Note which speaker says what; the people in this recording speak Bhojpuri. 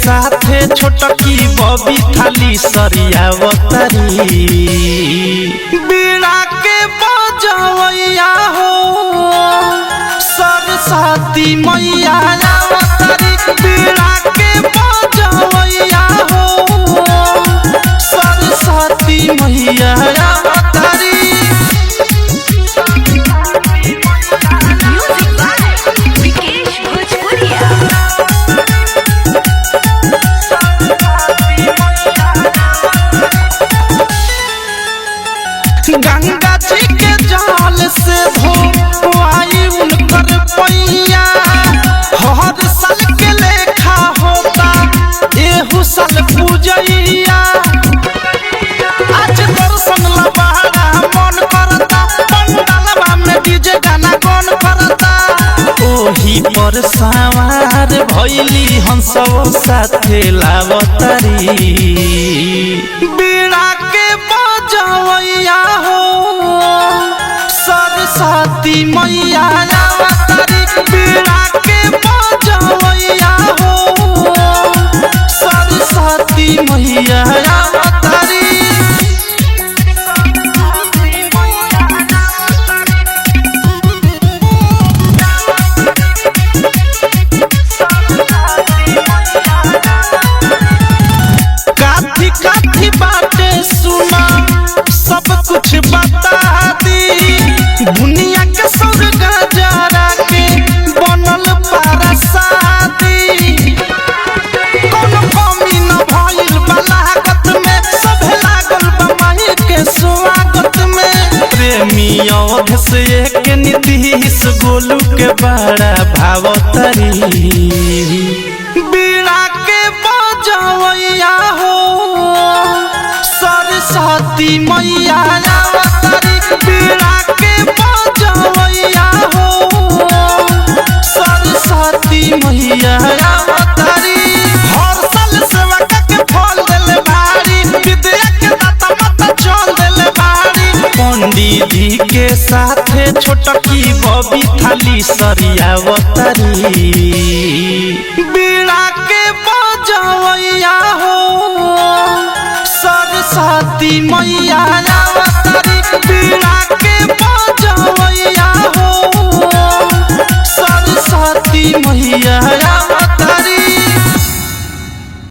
Speaker 1: साथे छोटकी बबी थाली सरियावतारी बीड़ा के बजवैया हो सरस्वती मैया आवतारी बीड़ा के बजवैया हो सरस्वती मैया आवतारी। गंगा जी के जाल से धोवाई उनकर पैया हर साल के लेखा होता एहू साल पूजैया आज दर्शन ला बड़ा मन करता पंडालवा में डीजे गाना कौन करता ओही पर सवार भइली हंसो साथे लावतारी बीड़ा के बजवैया हो सरस्वती मैया आवतारी बीड़ा के बजवैया हो सरस्वती मैया आवतारी। काथी काथी बाटे सुना सब कुछ बता दी दुनिया के स्वर्ग जरा के बनल पारा शादी कोनो कमी न भइल बलागत में सब लागल बमाई के स्वागत में प्रेमी अवध से एक नीतीश गोलू के बड़ा भावतारी बीड़ा के बजवैया हो सरस्वती मैया आवतारी बीड़ा के बजवैया हो सरस्वती मैया आवतारी हर साल सेवा के फल देले भारी विद्या के दाता माता चल देले भारी पंडित जी के साथे छोटकी बबी थाली सरियावतारी बीड़ा के बजवैया हो सरस्वती मैया।